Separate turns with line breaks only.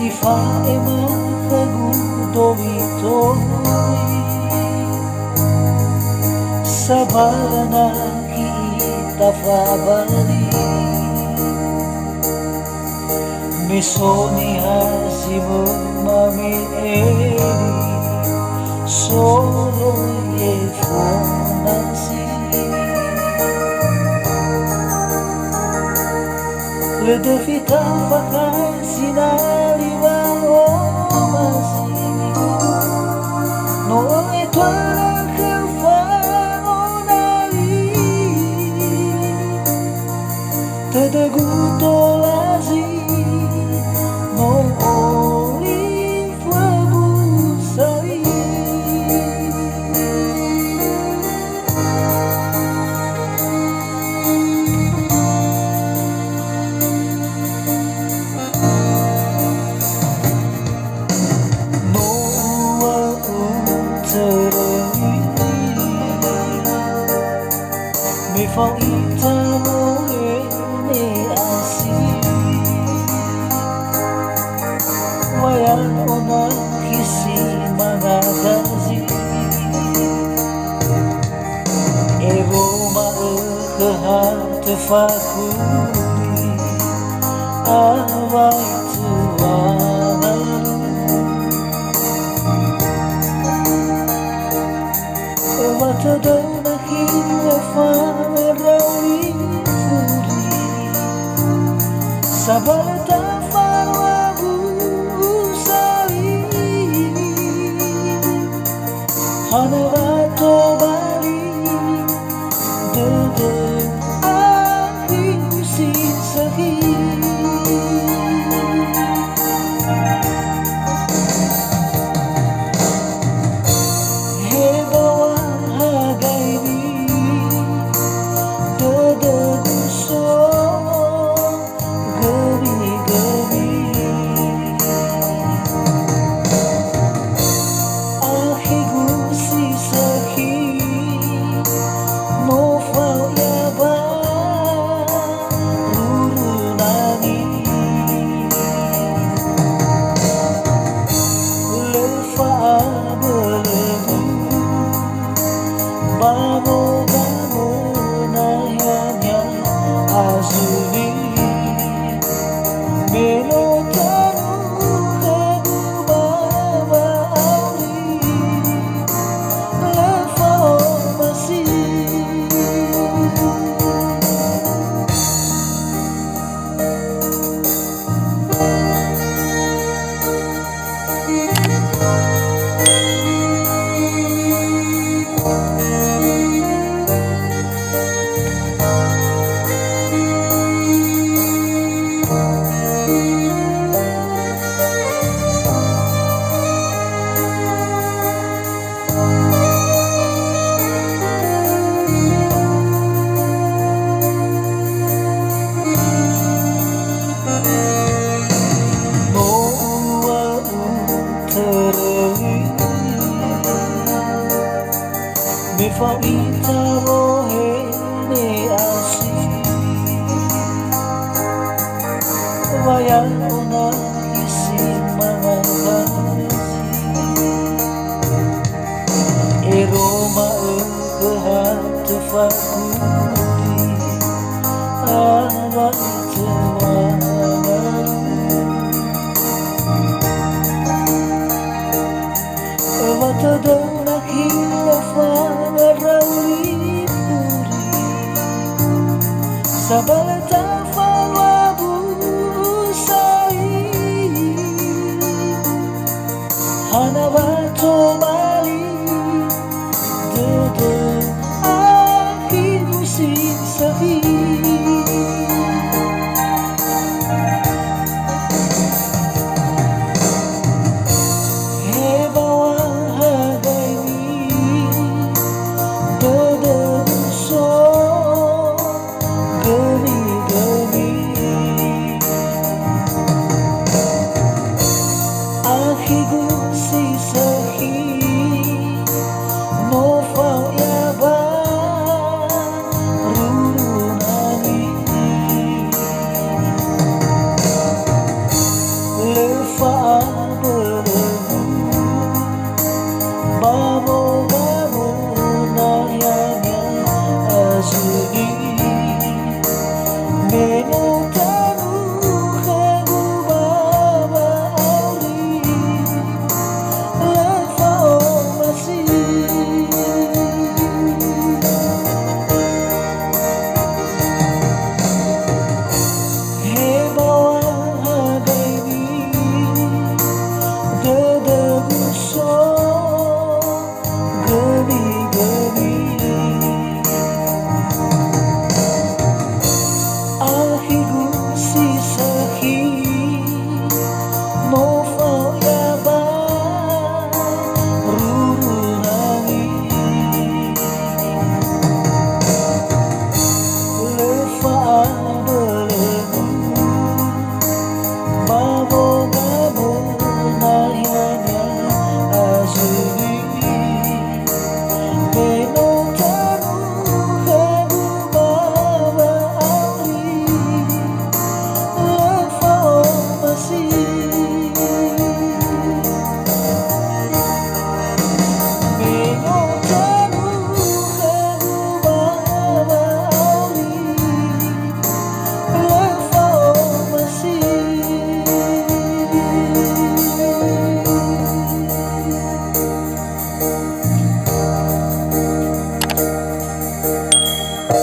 Ifa emang kagudowi-dowi Sabana kita fabali Misoni hasimu mami eri Solo ye fonasi Le vita vacanze n'arriva masih non è tua che fanno nari te deguto lasi non oli fuego sari Mi fa italo ne asi Wayan ona kisi magagazi Ero ma kehate fakuri Awai tuanaru Mata dona hingga farawi furi Sabana tafar wabu sari Hana bato bali Dede akhir sisa-hi Mi fa italo ne asi Wayan ona isi magagazi Ero ma kehate fakuri Awai tuanaru Mata dona hingga farawi furi Sabana tafar wabu sari Hana bato bali Dede akhir sisa-hi Akhirku sisa-hi belenggu, babo-babo nayanya asudi, menutaru kagu baba auri, lefa masih. No